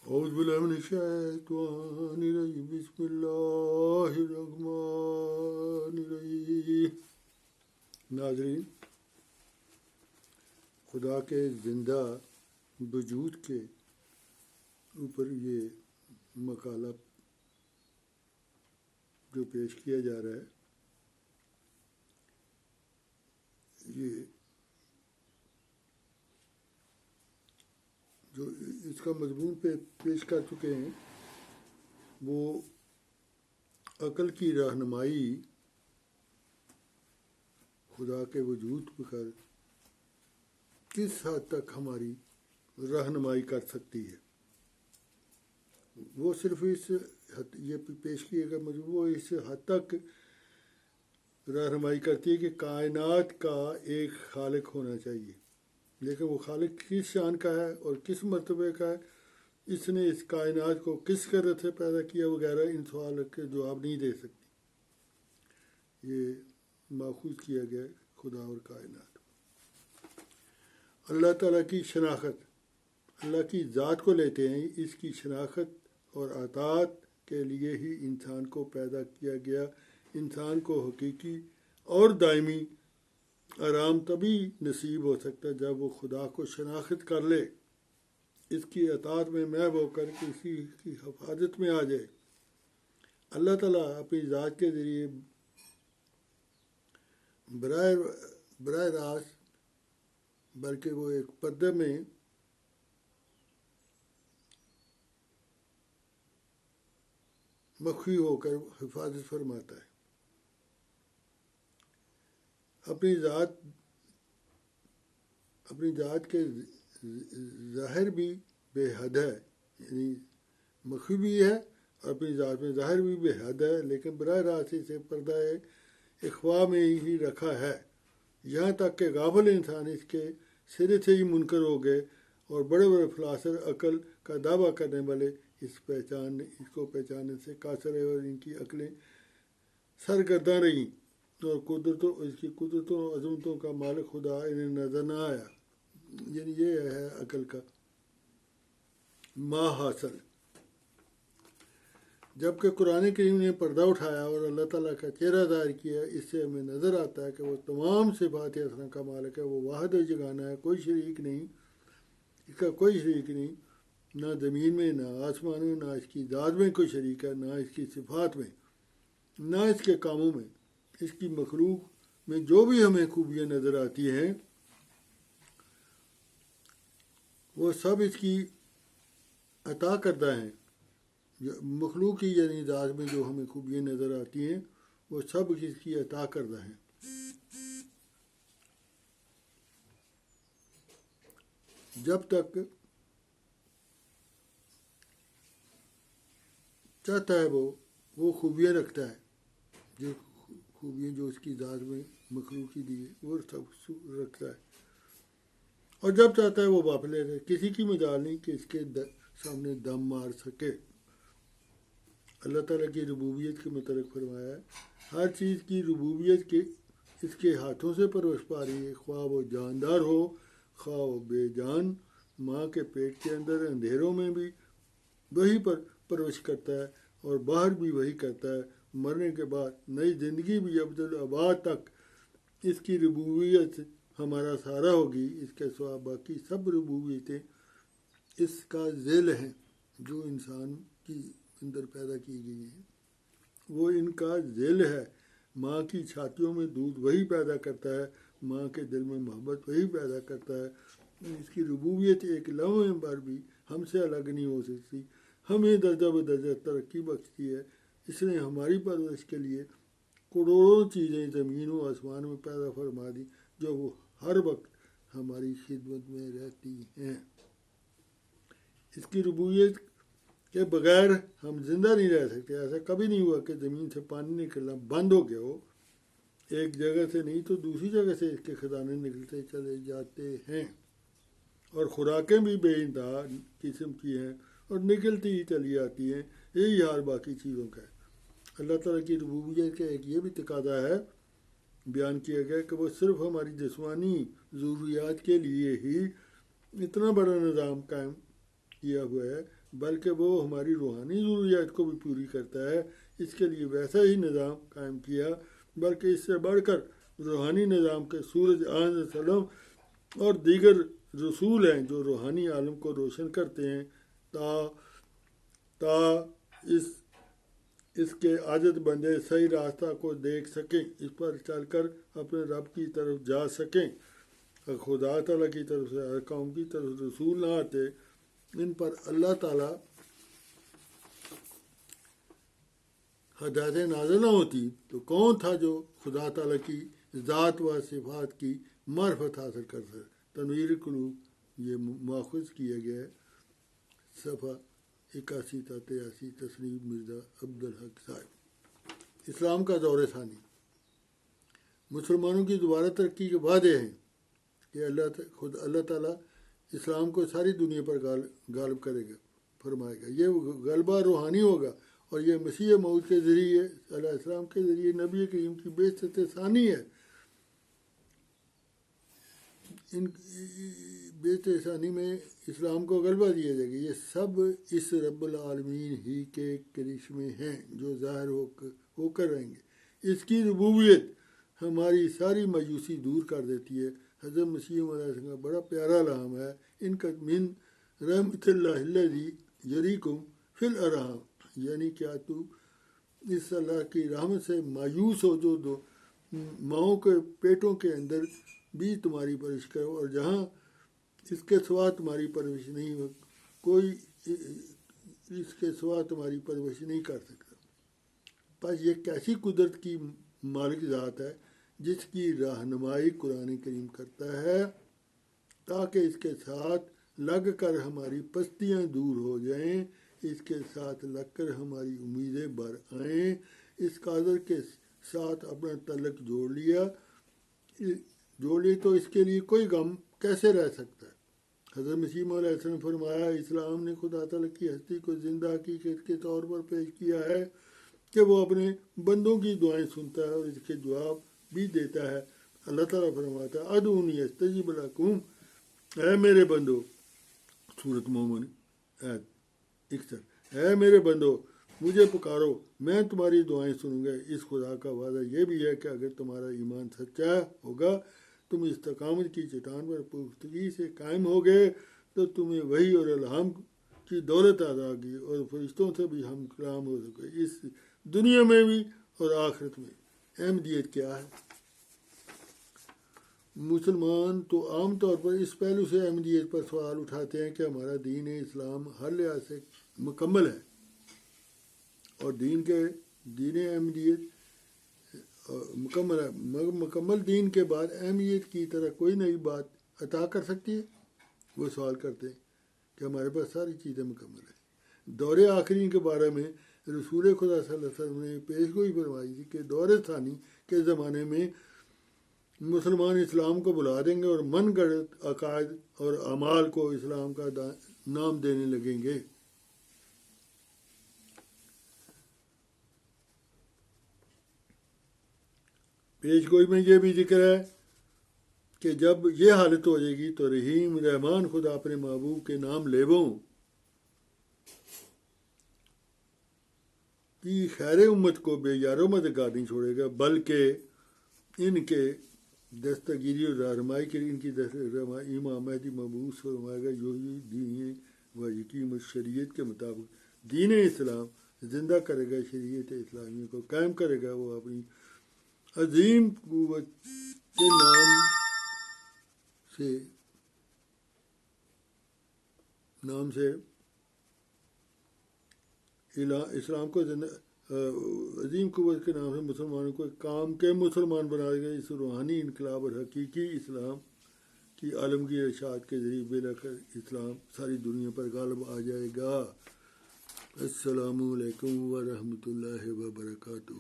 اعوذ باللہ من الشیطان الرجیم بسم اللہ الرحمن الرحیم۔ ناظرین، خدا کے زندہ وجود کے اوپر یہ مقالہ جو پیش کیا جا رہا ہے، یہ جو اس کا مضمون پہ پیش کر چکے ہیں وہ عقل کی رہنمائی خدا کے وجود پر کس حد تک ہماری رہنمائی کر سکتی ہے۔ وہ صرف یہ پیش کیے گئے مضمون وہ اس حد تک رہنمائی کرتی ہے کہ کائنات کا ایک خالق ہونا چاہیے، لیکن وہ خالق کس شان کا ہے اور کس مرتبے کا ہے، اس نے اس کائنات کو کس قدرت سے پیدا کیا وغیرہ، ان سوال کے جواب نہیں دے سکتی۔ یہ ماخوذ کیا گیا ہے خدا اور کائنات۔ اللہ تعالیٰ کی شناخت، اللہ کی ذات کو لیتے ہیں، اس کی شناخت اور اطاعت کے لیے ہی انسان کو پیدا کیا گیا۔ انسان کو حقیقی اور دائمی آرام تبھی نصیب ہو سکتا ہے جب وہ خدا کو شناخت کر لے، اس کی اطاعت میں محو ہو کر کسی کی حفاظت میں آ جائے۔ اللہ تعالیٰ اپنی ذات کے ذریعے براہ راست، بلکہ وہ ایک پردے میں مخفی ہو کر حفاظت فرماتا ہے۔ اپنی ذات کے ظاہر بھی بے حد ہے، یعنی مخفی بھی ہے اور اپنی ذات میں ظاہر بھی بے حد ہے، لیکن براہ راست اسے پردہ اخفاء میں ہی رکھا ہے، یہاں تک کہ غافل انسان اس کے سرے سے ہی منکر ہو گئے، اور بڑے بڑے فلاسفر عقل کا دعویٰ کرنے والے اس کو پہچاننے سے قاصر رہے اور ان کی عقلیں سرگرداں رہیں، اور اس کی قدرتوں اور عظمتوں کا مالک خدا انہیں نظر نہ آیا۔ یعنی یہ ہے عقل کا ما حاصل۔ جب کہ قرآن کریم نے پردہ اٹھایا اور اللہ تعالیٰ کا چہرہ ظاہر کیا، اس سے ہمیں نظر آتا ہے کہ وہ تمام صفات حسنہ کا مالک ہے، وہ واحد و یگانہ ہے، کوئی شریک نہیں، اس کا کوئی شریک نہیں، نہ زمین میں، نہ آسمان میں، نہ اس کی ذات میں کوئی شریک ہے، نہ اس کی صفات میں، نہ اس کے کاموں میں۔ اس کی مخلوق میں جو بھی ہمیں خوبیاں نظر آتی ہیں وہ سب اس کی عطا کردہ ہیں۔ مخلوق کی یعنی ذات میں جو ہمیں خوبیاں نظر آتی ہیں وہ سب اس کی عطا کردہ ہیں۔ جب تک چاہتا ہے وہ خوبیاں رکھتا ہے، جو خوبیاں جو اس کی ذات میں مخلوق کی دی ہے وہ سب رکھتا ہے، اور جب چاہتا ہے وہ واپس لے لے، کسی کی مجال نہیں کہ اس کے سامنے دم مار سکے۔ اللہ تعالیٰ کی ربوبیت کے متعلق فرمایا ہے، ہر چیز کی ربوبیت کے اس کے ہاتھوں سے پرورش پا رہی ہے، خواہ وہ جاندار ہو خواہ وہ بے جان۔ ماں کے پیٹ کے اندر اندھیروں میں بھی وہی پر پرورش کرتا ہے اور باہر بھی وہی کرتا ہے، مرنے کے بعد نئی زندگی بھی ابدالآباد تک اس کی ربوبیت ہمارا سہارا ہوگی۔ اس کے سوا باقی سب ربوبیتیں اس کا ذیل ہیں جو انسان کی اندر پیدا کی گئی ہیں، وہ ان کا ذیل ہے۔ ماں کی چھاتیوں میں دودھ وہی پیدا کرتا ہے، ماں کے دل میں محبت وہی پیدا کرتا ہے۔ اس کی ربوبیت ایک لمحے پر بھی ہم سے الگ نہیں ہو سکتی، ہمیں درجہ بدرجہ ترقی بخشتی ہے۔ اس نے ہماری پرورش کے لیے کروڑوں چیزیں زمین و آسمان میں پیدا فرما دی جو وہ ہر وقت ہماری خدمت میں رہتی ہیں۔ اس کی ربوبیت کے بغیر ہم زندہ نہیں رہ سکتے۔ ایسا کبھی نہیں ہوا کہ زمین سے پانی نکلنا بند ہو گیا ہو، ایک جگہ سے نہیں تو دوسری جگہ سے اس کے خزانے نکلتے چلے جاتے ہیں، اور خوراکیں بھی بے انتہا قسم کی ہیں اور نکلتی ہی چلی آتی ہیں۔ یہی حال باقی چیزوں کا ہے۔ اللہ تعالیٰ کی ربوبیت کا ایک یہ بھی تقاضا ہے، بیان کیا گیا کہ وہ صرف ہماری جسمانی ضروریات کے لیے ہی اتنا بڑا نظام قائم کیا ہوا ہے بلکہ وہ ہماری روحانی ضروریات کو بھی پوری کرتا ہے. اس کے لیے ویسا ہی نظام قائم کیا، بلکہ اس سے بڑھ کر روحانی نظام کے سورج علیہ السلام اور دیگر رسول ہیں جو روحانی عالم کو روشن کرتے ہیں تا اس کے عاجز بندے صحیح راستہ کو دیکھ سکیں، اس پر چل کر اپنے رب کی طرف جا سکیں. خدا تعالیٰ کی طرف سے ہر قوم کی طرف رسول نہ آتے، ان پر اللہ تعالیٰ ہدایت نازل نہ ہوتی، تو کون تھا جو خدا تعالیٰ کی ذات و صفات کی معرفت حاصل کر سکے. تنویر قلوب یہ ماخوذ کیا گیا ہے صفحہ 81 تا 83، تصنیف مرزا عبدالحق صاحب. اسلام کا دور ثانی. مسلمانوں کی دوبارہ ترقی کے وعدے ہیں کہ اللہ تعالیٰ اسلام کو ساری دنیا پر غالب کرے گا، فرمائے گا. یہ غلبہ روحانی ہوگا، اور یہ مسیح موعود کے ذریعے علیہ السلام کے ذریعے نبی کریم کی بعثت ثانی ہے. ان بعثت ثانی میں اسلام کو غلبہ دیا جائے گا. یہ سب اس رب العالمین ہی کے کرشمے ہیں جو ظاہر ہو کر رہیں گے. اس کی ربوبیت ہماری ساری مایوسی دور کر دیتی ہے. حضرت مسیح علیہ السلام کا بڑا پیارا نام ہے، ان کا من رحمت اللہ الذی یریکم فی الارحام، یعنی کیا تو اس اللہ کی رحمت سے مایوس ہو جو دو ماؤں کے پیٹوں کے اندر بھی تمہاری پرورش کرو، اور جہاں اس کے سوا تمہاری پرورش نہیں ہو، کوئی اس کے سوا تمہاری پرورش نہیں کر سکتا. بس یہ کیسی قدرت کی مالک ذات ہے جس کی رہنمائی قرآن کریم کرتا ہے تاکہ اس کے ساتھ لگ کر ہماری پستیاں دور ہو جائیں، اس کے ساتھ لگ کر ہماری امیدیں بر آئیں. اس قادر کے ساتھ اپنا تعلق جوڑ لیا تو اس کے لیے کوئی غم کیسے رہ سکتا ہے. حضرت مسیح علیہ السلام فرمایا، اسلام نے خدا تعالیٰ کی ہستی کو زندہ حقیقت کے طور پر پیش کیا ہے کہ وہ اپنے بندوں کی دعائیں سنتا ہے اور اس کے جواب بھی دیتا ہے. اللہ تعالیٰ فرماتا ہے، ادعونی استجب لکم، اے میرے بندو، سورۃ مومن آیت 61، اے میرے بندو مجھے پکارو میں تمہاری دعائیں سنوں گا. اس خدا کا وعدہ یہ بھی ہے کہ اگر تمہارا ایمان سچا ہوگا، تم استقامت کی چٹان پر پختگی سے قائم ہو گئے، تو تمہیں وحی اور الہام کی دولت عطا کی اور فرشتوں سے بھی ہم کلام ہو سکے، اس دنیا میں بھی اور آخرت میں. احمدیت کیا ہے؟ مسلمان تو عام طور پر اس پہلو سے احمدیت پر سوال اٹھاتے ہیں کہ ہمارا دین اسلام ہر لحاظ سے مکمل ہے، اور دین احمدیت مکمل ہے، مگر مکمل دین کے بعد احمدیت کی طرح کوئی نئی بات عطا کر سکتی ہے؟ وہ سوال کرتے ہیں کہ ہمارے پاس ساری چیزیں مکمل ہیں. دور آخرین کے بارے میں رسول خدا صلی اللہ علیہ وسلم نے پیش گوئی فرمائی تھی کہ دور ثانی کے زمانے میں مسلمان اسلام کو بلا دیں گے اور من گھڑت عقائد اور اعمال کو اسلام کا نام دینے لگیں گے. پیش گوئی میں یہ بھی ذکر ہے کہ جب یہ حالت ہو جائے گی تو رحیم رحمان خدا اپنے محبوب کے نام لیبوں کی خیر امت کو بے یار و مددگار نہیں چھوڑے گا، بلکہ ان کے دستگیری اور رہنمائی کے لیے ان کی امام مہدی مبعوث فرمائے گا، جو دین و یقین شریعت کے مطابق دین اسلام زندہ کرے گا، شریعت اسلامیہ کو قائم کرے گا. وہ اپنی عظیم قوت کے نام سے اسلام کو عظیم قوت کے نام سے مسلمانوں کو کام کے مسلمان بنا دے گا. اس روحانی انقلاب اور حقیقی اسلام کی عالمگیر ارشاد کے ذریعے بالآخر اسلام ساری دنیا پر غالب آ جائے گا. السلام علیکم ورحمۃ اللہ وبرکاتہ.